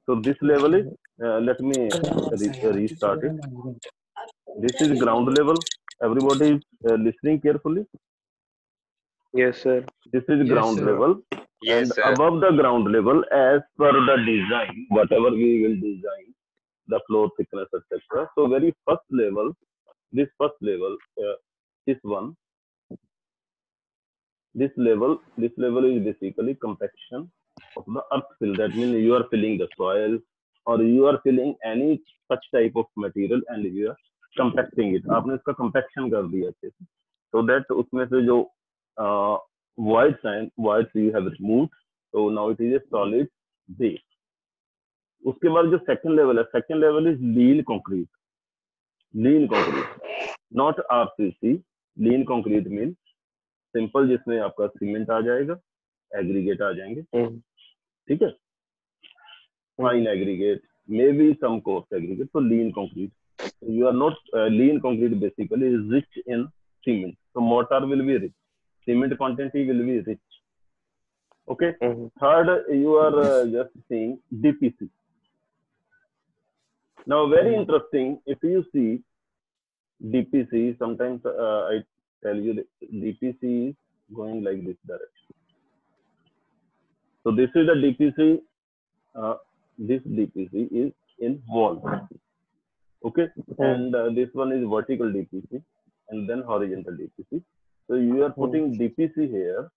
So this level is, let me restart it. This is ground level. Everybody is listening carefully. Yes, sir. This is ground level. And Yes, sir. above the ground level, as per the design, whatever we will design, the floor thickness, etc. So very first level, this first level, this one, this level is basically compaction of the earth fill. That means you are filling the soil or you are filling any such type of material and you are compacting it. आपने इसका compaction कर दिया अच्छे से, so that उसमें से जो voids you have removed, so now it is a solid base. उसके बाद जो second level is lean concrete, not RCC. lean concrete means simple, जिसमें आपका सीमेंट आ जाएगा, एग्रीगेट आ जाएंगे, ठीक है, fine aggregate, may be some coarse aggregate. तो lean concrete, you are not lean concrete basically is rich in cement, so mortar will be rich, cement content will be rich. Okay. Third, you are just seeing DPC. Now very interesting, if you see DPC, sometimes I tell you that DPC is going like this direction. So this is the DPC. This DPC is in wall. Okay, and this one is vertical DPC and then horizontal DPC. So you are putting DPC here,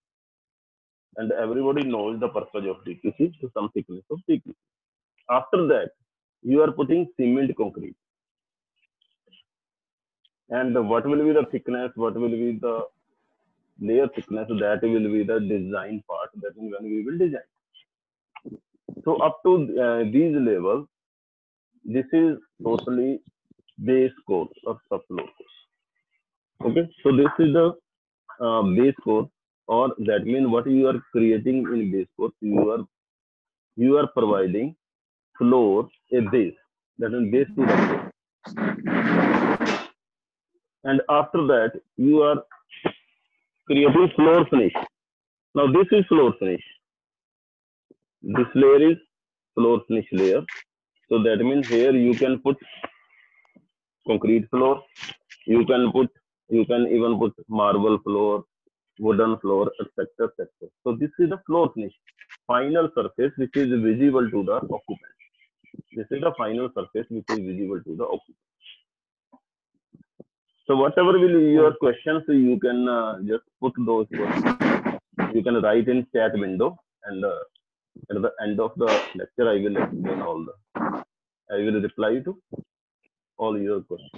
and everybody knows the purpose of DPC, so some thickness of DPC. After that, you are putting cement concrete. And what will be the thickness? What will be the layer thickness? That will be the design part. That is when we will design. So up to these levels, this is totally base course or subfloor course. Okay, so this is the base course, or that means what you are creating in base course, you are providing floor a base, that is base to the floor. And after that, you are creating floor finish. Now this is floor finish. This layer is floor finish layer. So that means here you can put concrete floor. You can even put marble floor, wooden floor, etc., etc. So this is the floor finish, final surface which is visible to the occupant. This is the final surface which is visible to the occupant. So whatever will be your questions, you can just put those questions. You can write in chat window, and at the end of the lecture, I will explain all the. I will reply to all your questions.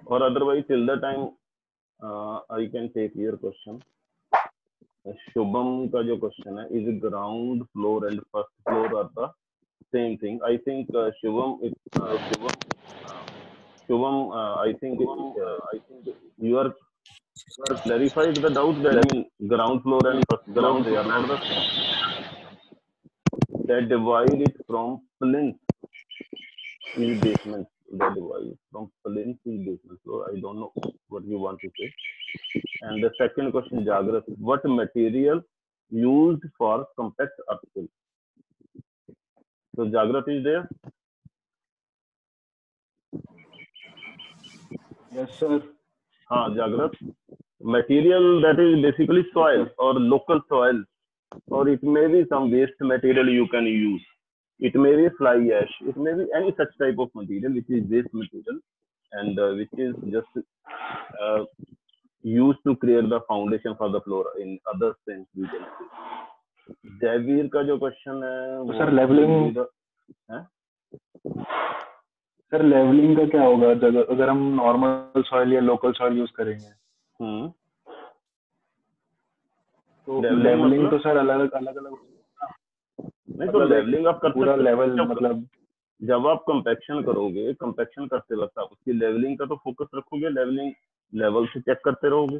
Or otherwise, till the time I can take your question. Shubham का जो question है, is ground floor and first floor are the same thing? I think Shubham, I think you are clarified the doubt that mean ground floor and first floor, they are not the same. They divide it from plinth is basement. They divide from plinth is basement. So I don't know what you want to say. And the second question, Jagrat, what material used for compact earth fill? So Jagrat is there? Yes, sir. Jagrat. Material that is basically soil or local soil, or it may be some waste material you can use. It may be fly ash. It may be any such type of material which is waste material and which is just used to create the foundation for the floor. In other sense, we can say. Jaiveer का जो question है, sir levelling, sir levelling का क्या होगा अगर हम normal soil या local soil use करेंगे? तो लेवलिंग तो सर अलग अलग नहीं, तो लेवलिंग आप कर पूरा लेवल, मतलब जब आप कंपैक्शन करोगे, कंपैक्शन करते वक्त आप उसकी लेवलिंग का तो फोकस रखोगे, लेवलिंग लेवल से चेक करते रहोगे.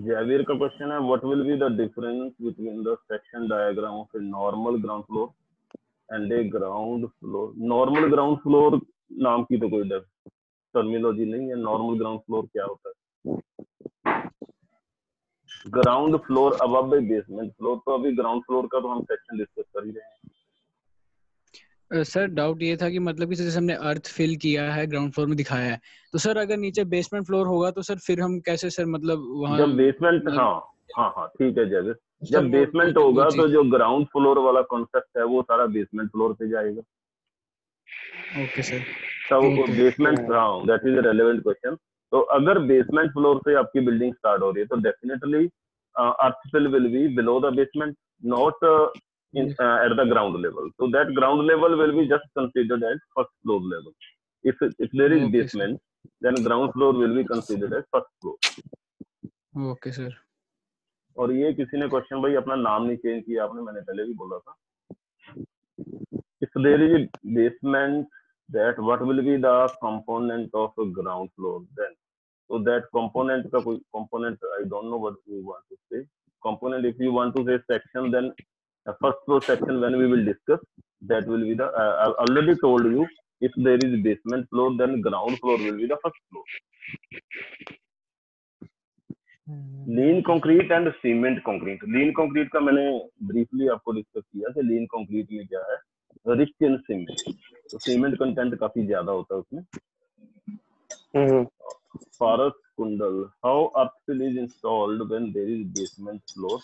जयवीर का क्वेश्चन है, what will be the difference between the section diagram of a normal ground floor and A ground floor. Normal ground floor नाम की तो कोई टर्मिनोलॉजी नहीं है। नॉर्मल ग्राउंड फ्लोर क्या होता है? ग्राउंड फ्लोर अबव ए बेसमेंट फ्लोर। तो अभी ग्राउंड फ्लोर का तो हम सेक्शन डिस्कस कर ही रहे हैं। सर डाउट ये था कि मतलब कि जैसे हमने अर्थ फिल किया है, ग्राउंड फ्लोर में दिखाया है, तो सर अगर नीचे बेसमेंट फ्लोर होगा तो सर फिर हम कैसे सर मतलब वहाँ जब बेसमेंट, मतलब हाँ ठीक है जगह, सर जब बेसमेंट वो होगा चीज। तो जो ग्राउंड फ्लोर वाला कॉन्सेप्ट है वो सारा बेसमेंट फ्लोर पे जाएगा। Okay sir. तो बेसमेंट, हाँ that is a relevant question. तो अगर बेसमेंट फ्लोर से आपकी बिल्डिंग स्टार्ट हो रही है तो definitely earth fill will be below the basement, not at the ground level. So that ground level will be just considered as first floor level. If there is basement, then ground floor will be considered as first floor. Okay sir. और ये किसी ने question भाई अपना नाम नहीं change किया आपने, मैंने पहले भी बोला था। If there is a basement, that what will be the component of a ground floor then? So that component का कोई component, I don't know what you want to say. Component, if you want to say section, then first floor section when we will discuss, that will be the I already told you, if there is basement floor then ground floor will be the first floor. Lean concrete and cement concrete. Lean concrete का मैंने briefly आपको discuss किया कि लीन concrete में क्या है, rich in cement, तो cement content काफी ज्यादा होता है उसमें। Paras Kundal, how earth fill is installed when there is basement floor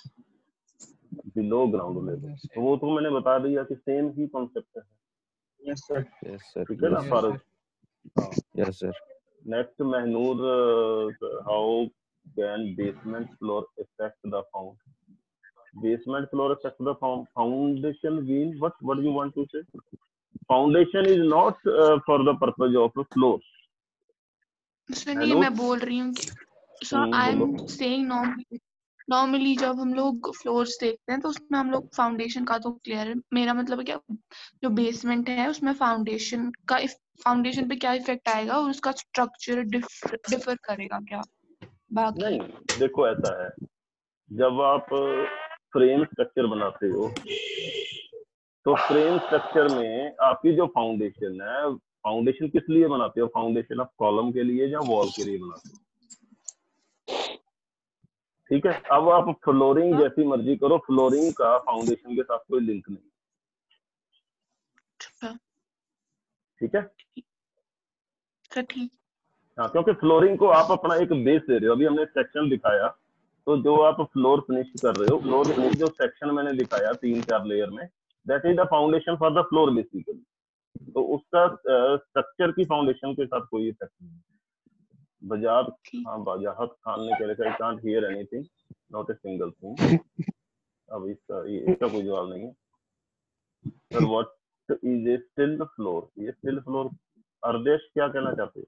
below ground level. तो वो तो मैंने बता दिया कि सेम ही कॉन्सेप्ट है। Yes sir. ठीक है ना Farooq? Yes sir. Next Mahnoor, how can basement floor affect the basement floor affect the foundation beam? What do you want to say? Foundation is not for the purpose of a floor. सुनिए मैं बोल रही हूँ कि sir I am saying normally जब हम लोग floors देखते हैं तो उसमें हम लोग फाउंडेशन का तो क्लियर है। मेरा मतलब है क्या, जो बेसमेंट है उसमें फाउंडेशन फाउंडेशन पे क्या इफेक्ट आएगा और उसका स्ट्रक्चर डिफर करेगा क्या बाकी? नहीं, देखो ऐसा है, जब आप फ्रेम स्ट्रक्चर बनाते हो तो फ्रेम स्ट्रक्चर में आपकी जो फाउंडेशन है, फाउंडेशन किस लिए बनाते हो? फाउंडेशन आप कॉलम के लिए या वॉल के लिए बनाते हो? ठीक है। अब आप फ्लोरिंग जैसी मर्जी करो, फ्लोरिंग का फाउंडेशन के साथ कोई लिंक नहीं। ठीक है, ठीक। हाँ, क्योंकि फ्लोरिंग को आप अपना एक बेस दे रहे हो। अभी हमने सेक्शन दिखाया, तो जो आप फ्लोर फिनिश कर रहे हो, फ्लोर फिनिश जो सेक्शन मैंने दिखाया 3-4 लेयर में, that is the foundation for the floor basically. तो उसका स्ट्रक्चर की फाउंडेशन के साथ कोई इफेक्ट नहीं। बाजाहत खान ने कह रखा, I can't hear anything, not a single thing. अब इसका कोई जवाब नहीं है sir. What is a still floor? ये स्टिल फ्लोर, अर्देश क्या कहना चाहते हो?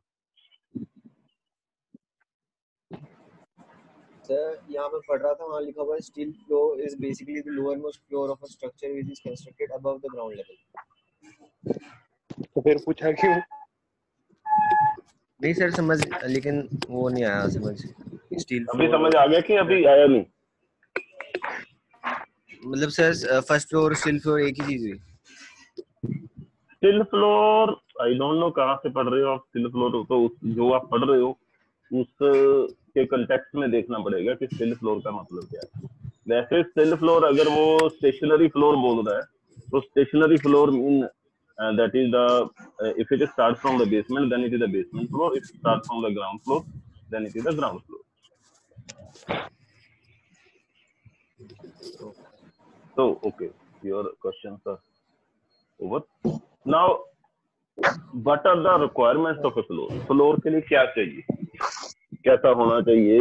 सर यहाँ पे पढ़ रहा था, वहाँ लिखा हुआ है steel floor is basically the lower most floor of a structure which is constructed above the ground level. तो फिर पूछा क्यों? नहीं सर समझ, लेकिन वो नहीं आया समझ। स्टील अभी समझ आ गया कि अभी आया नहीं? मतलब sir first floor steel floor एक ही चीज हुई। Still floor I don't know कहाँ से पढ़ रहे हो आप स्टिल फ्लोर। तो जो आप पढ़ रहे हो उसके कंटेक्स्ट में देखना पड़ेगा कि स्टिल फ्लोर का मतलब क्या है। वैसे स्टिल फ्लोर अगर वो स्टेशनरी फ्लोर बोल रहा है तो stationary floor mean that is the if it starts from the basement then it is the basement floor, if it starts from the ground floor then it is the ground floor. So okay, your questions are over. Now what are the requirements of a floor? floor के लिए क्या चाहिए, कैसा होना चाहिए,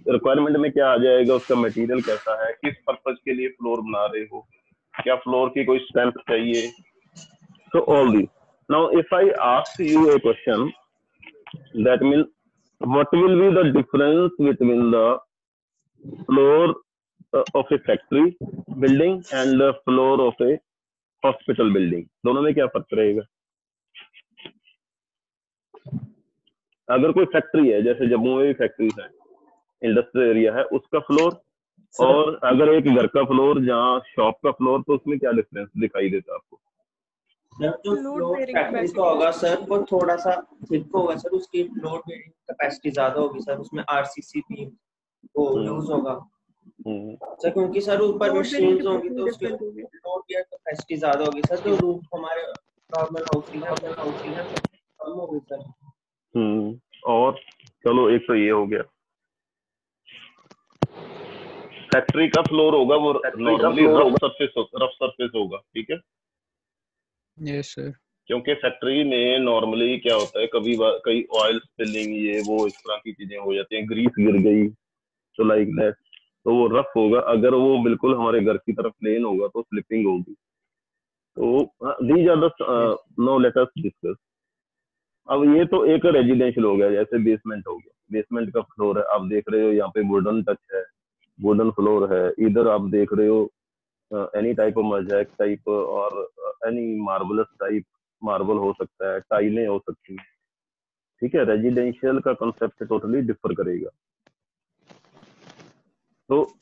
requirement में क्या आ जाएगा, उसका मटेरियल कैसा है, किस पर्पज के लिए फ्लोर बना रहे हो, क्या फ्लोर की कोई स्ट्रेंथ चाहिए? So all these. Now, if I ask you a question, that means what will be the difference between the floor of a factory building and the floor of a hospital building? दोनों में क्या फर्क रहेगा? अगर कोई factory है, जैसे जम्मू में भी फैक्ट्रीज है, इंडस्ट्रियल एरिया है, उसका फ्लोर और अगर एक घर का फ्लोर जहाँ शॉप का फ्लोर, तो उसमें क्या डिफरेंस दिखाई देता है आपको? सर जो load floor bearing factory capacity का होगा सर वो थोड़ा सा थिक होगा सर, उसकी लोड बेयरिंग कैपेसिटी ज्यादा होगी सर, उसमें आरसीसी बीम वो यूज होगा सर, क्योंकि सर ऊपर लोड बेयरिंग मशीन्स होंगी कैपेसिटी तो उसकी डिफरेंट होगी। लोड बेयर कैपेसिटी ज्यादा होगी सर, जो रूफ हमारे नॉर्मल हाउसिंग है कम होगी सर। और चलो एक तो ये हो गया। फैक्ट्री का फ्लोर होगा वो नॉर्मली रफ सरफेस होगा, ठीक है। Yes sir. क्योंकि फैक्ट्री में नॉर्मली क्या होता है, कई ऑयल स्पिलिंग ये वो इस तरह की चीजें हो जाती हैं, ग्रीस गिर गई तो लाइक दैट, तो वो रफ होगा। अगर वो बिल्कुल हमारे घर की तरफ प्लेन होगा तो स्लिपिंग होगी। तो these are the no let us discuss. अब ये तो एक रेजिडेंशियल हो गया, जैसे बेसमेंट हो गया, बेसमेंट का फ्लोर है, आप देख रहे हो यहाँ पे वुडन टच है, वुडन फ्लोर है। इधर आप देख रहे हो any type of mosaic type और एनी मार्बलस टाइप, मार्बल हो सकता है, टाइलें हो सकती हैं, ठीक है। रेजिडेंशियल का कंसेप्ट टोटली डिफर करेगा। तो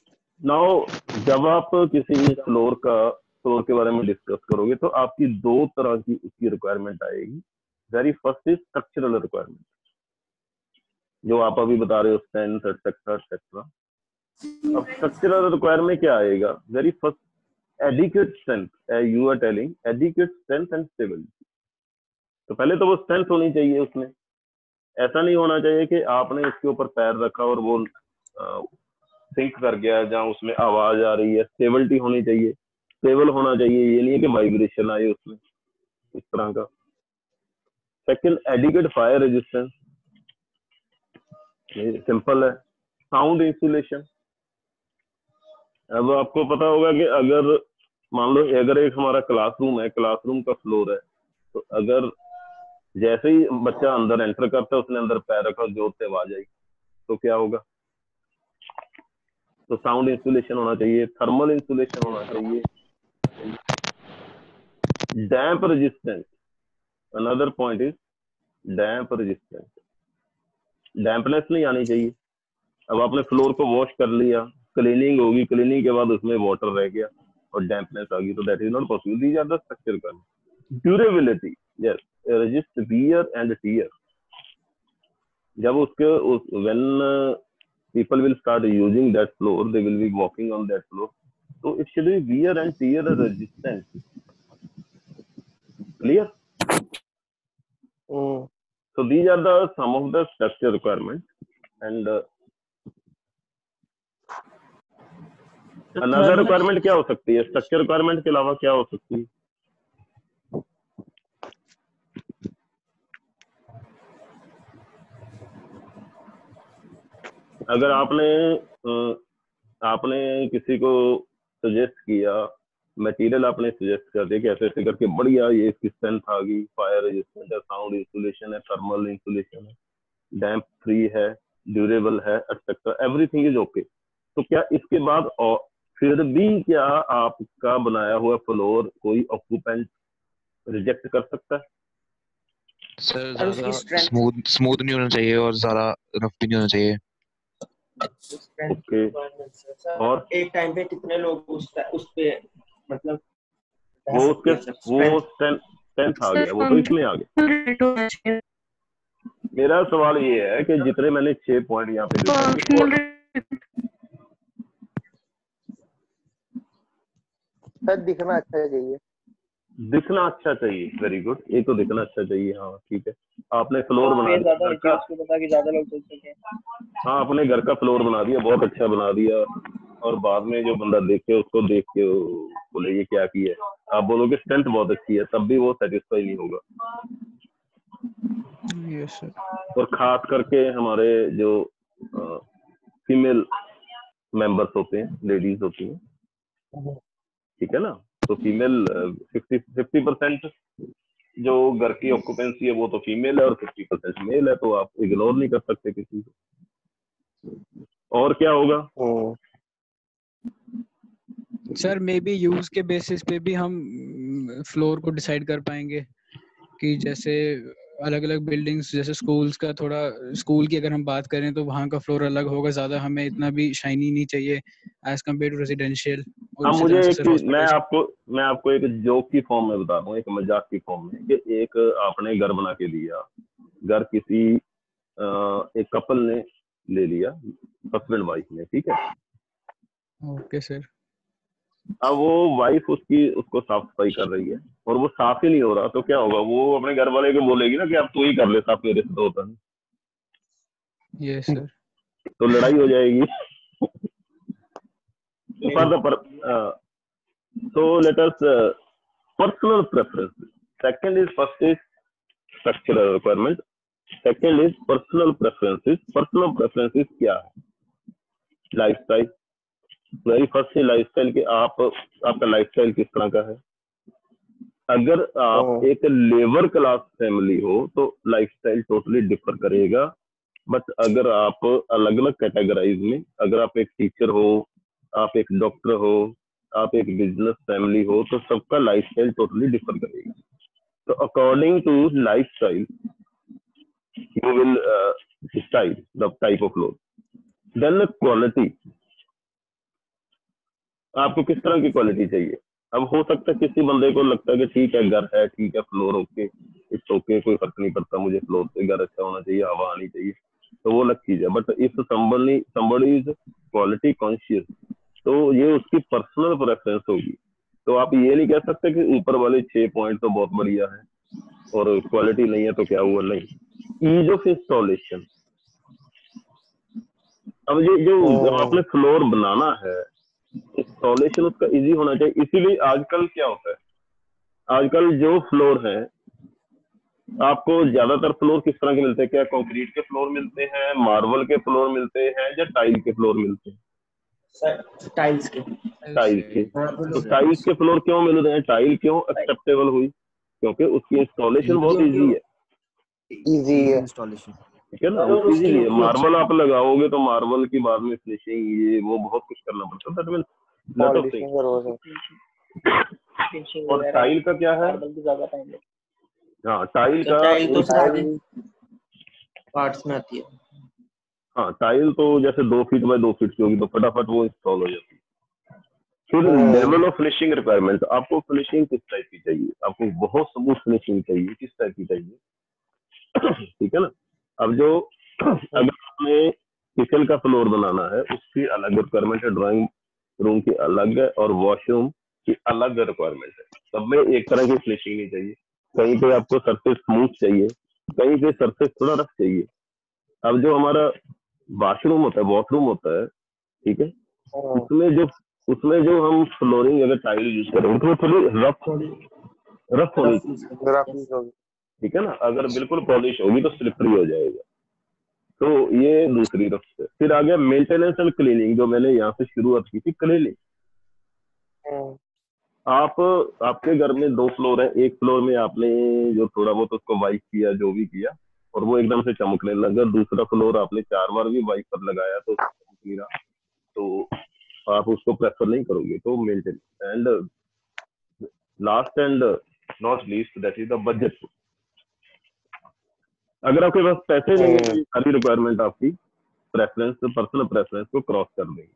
नाउ जब आप किसी फ्लोर के बारे में डिस्कस करोगे तो आपकी दो तरह की उसकी रिक्वायरमेंट आएगी। Very first is structural requirement, जो आप अभी बता रहे हो, स्ट्रेंथ एटसेट्रा एटसेट्रा। अब स्ट्रक्चरल रिक्वायरमेंट क्या आएगा? Very first adequate strength, you are telling adequate strength and stability. तो पहले तो वो स्ट्रेंथ होनी चाहिए उसमें, ऐसा नहीं होना चाहिए कि आपने इसके ऊपर पैर रखा और वो सिंक कर गया, जहाँ उसमें आवाज आ रही है। स्टेबिलिटी होनी चाहिए, स्टेबल होना चाहिए, ये नहीं है कि वाइब्रेशन आए उसमें, इस तरह का। Second adequate fire resistance, simple है। साउंड इंसुलेशन, अब आपको पता होगा कि अगर मान लो अगर एक हमारा क्लासरूम है, क्लासरूम का फ्लोर है, तो अगर जैसे ही बच्चा अंदर एंटर करता है, उसने अंदर पैर रखा, जोर से आवाज आई, तो क्या होगा? तो साउंड इंसुलेशन होना चाहिए, थर्मल इंसुलेशन होना चाहिए, damp resistance. Another point is damp resistance, dampness नहीं आनी चाहिए। अब आपने फ्लोर को वॉश कर लिया, क्लीनिंग होगी, क्लीनिंग के बाद उसमें वाटर रह गया और डैम्पनेस आ गई, तो that is not possible. These are the structure का। Durability, yes, resist wear and tear. जब उसके when people will start using that floor, they will be walking on that floor, so it should be wear and tear resistant. Clear? So these are the some of the structure requirements. And another requirement क्या हो सकती है? structure requirement के अलावा क्या हो सकती है? अगर आपने किसी को सजेस्ट किया, मटेरियल आपने सजेस्ट कर दिया कि ऐसे ऐसे करके बढ़िया ये इसकी स्ट्रेंथ आ गई, फायर रेजिस्टेंट है, साउंड इंसुलेशन है, थर्मल इंसुलेशन है, डैम्प फ्री है, ड्यूरेबल है, एटसेट्रा, एवरीथिंग इज ओके, तो क्या इसके बाद और फिर भी क्या आपका बनाया हुआ फ्लोर कोई ऑक्यूपेंट रिजेक्ट कर सकता है? सर ज्यादा स्मूथ नहीं होना चाहिए और ज्यादा रफ भी नहीं होना चाहिए। ओके, और एक टाइम पे कितने लोग उस पे मतलब वो स्ट्रेंथ आ गया, वो तो इसमें आ गया। मेरा सवाल ये है कि जितने मैंने 6 पॉइंट यहाँ पे सर दिखना अच्छा चाहिए, दिखना अच्छा चाहिए, वेरी गुड, ये तो दिखना अच्छा चाहिए, हाँ ठीक है। आपने फ्लोर बना दिया घर का, ज्यादा लोग चल सके। हाँ, अपने घर का फ्लोर बना दिया, बहुत अच्छा बना दिया, और बाद में जो बंदा देखे उसको देख के बोले ये क्या किया है, आप बोलोगे स्ट्रेंथ बहुत अच्छी है, तब भी वो सेटिस्फाई नहीं होगा। Yes sir. और खास करके हमारे जो फीमेल मेंबर्स होते हैं, लेडीज होती हैं, ठीक है ना, तो फीमेल 50% जो घर की ऑक्यूपेंसी है वो तो फीमेल है और 50% मेल है, तो आप इग्नोर नहीं कर सकते किसी को। और क्या होगा सर? मे बी यूज के बेसिस पे भी हम फ्लोर को डिसाइड कर पाएंगे कि जैसे अलग अलग बिल्डिंग्स, जैसे स्कूल्स का, थोड़ा स्कूल की अगर हम बात करें तो वहाँ का फ्लोर अलग होगा, ज्यादा हमें इतना भी शाइनी नहीं चाहिए एज कम्पेयर टू रेजिडेंशियल, अब मुझे एक चीज मैं आपको एक जोक की फॉर्म में बता दूं, एक मजाक की फॉर्म में, कि एक आपने घर बना के दिया, घर किसी एक कपल ने ले लिया, हस्बैंड वाइफ ने, ठीक है। Okay sir. अब वो वाइफ उसको साफ सफाई कर रही है और वो साफ ही नहीं हो रहा, तो क्या होगा? वो अपने घर वाले को बोलेगी ना कि अब तू ही कर ले साफ, मेरे से तो होता नहीं। Yes sir. तो लड़ाई हो जाएगी। So let us personal preference. First is structural requirement. Second is personal preferences. Personal preferences क्या है? लाइफस्टाइल। वेरी फर्स्ट है लाइफस्टाइल के आपका लाइफस्टाइल किस तरह का है। अगर आप एक लेबर क्लास फैमिली हो तो लाइफस्टाइल टोटली डिफर करेगा। बट अगर आप अलग अलग कैटेगराइज में, अगर आप एक टीचर हो, आप एक डॉक्टर हो, आप एक बिजनेस फैमिली हो, तो सबका लाइफस्टाइल टोटली डिफर करेगा। तो according to lifestyle you will decide the type of clothes. Then the quality, आपको किस तरह की क्वालिटी चाहिए। अब हो सकता है किसी बंदे को लगता है कि ठीक है घर है, ठीक है फ्लोर ओके, इट्स ओके, कोई फर्क नहीं पड़ता, मुझे फ्लोर से घर अच्छा होना चाहिए, हवा आनी चाहिए, तो वो अलग चीज है। But if somebody is quality conscious, तो ये उसकी पर्सनल प्रेफरेंस होगी। तो आप ये नहीं कह सकते कि ऊपर वाले 6 पॉइंट तो बहुत बढ़िया है और क्वालिटी नहीं है तो क्या हुआ, नहीं। ईज ऑफ इंस्टॉलेशन, अब ये जो आपने फ्लोर बनाना है, इंस्टॉलेशन उसका इजी होना चाहिए। इसीलिए आजकल क्या होता है, आजकल जो फ्लोर है, आपको ज्यादातर फ्लोर किस तरह के मिलते हैं? क्या कंक्रीट के फ्लोर मिलते हैं, मार्बल के फ्लोर मिलते हैं, या टाइल के फ्लोर मिलते हैं? टाइल्स के। तो टाइल्स के फ्लोर क्यों मिल रहे हैं? टाइल क्यों एक्सेप्टेबल हुई? क्योंकि उसकी इंस्टॉलेशन बहुत इजी है। इजी है इंस्टॉलेशन, ठीक है ना, इजीली है। मार्बल आप लगाओगे तो मार्बल की बाद में फिनिशिंग, ये वो बहुत कुछ करना पड़ता है। That means lot of things. और टाइल का क्या है? हाँ, टाइल का तो सारे पार्ट्स में आती है। हाँ, टाइल तो जैसे 2 फीट बाय 2 फीट की होगी तो फटाफट वो इंस्टॉल हो जाती है। फिर लेवल ऑफ फिनिशिंग रिक्वायरमेंट, आपको फिनिशिंग किस टाइप की चाहिए? आपको बहुत स्मूथ फिनिशिंग चाहिए, किस टाइप की चाहिए? ठीक है ना। अब जो अगर आपने किचन का फ्लोर बनाना है, उसकी अलग रिक्वायरमेंट है, ड्राइंग रूम की अलग है, और वॉशरूम की अलग रिक्वायरमेंट है। सब में एक तरह की फिनिशिंग नहीं चाहिए। कहीं पे आपको सरफेस स्मूथ चाहिए, कहीं पे सरफेस थोड़ा रफ चाहिए। अब जो हमारा बाथरूम होता है, वॉशरूम होता है, ठीक है, उसमें जो हम फ्लोरिंग अगर टाइल यूज करेंगे तो थोड़ी रफ होनी चाहिए, ठीक है ना। अगर बिल्कुल पॉलिश होगी तो स्लिपरी हो जाएगा। तो ये दूसरी रफ है। फिर आ गया मेंटेनेंस एंड क्लीनिंग, जो मैंने यहाँ से शुरुआत की थी, क्लीनिंग। आपके घर में 2 फ्लोर है, एक फ्लोर में आपने जो थोड़ा बहुत उसको वाइप किया, जो भी किया, और वो एकदम से चमकने लगा। दूसरा फ्लोर आपने 4 बार भी वाइपर लगाया तो चमक नहीं रहा, तो आप उसको प्रेफर नहीं करोगे। तो maintenance and last and not least, that is the budget. अगर आपके पास पैसे नहीं है तो सारी रिक्वायरमेंट आपकी प्रेफरेंस, पर्सनल प्रेफरेंस को क्रॉस कर देंगे।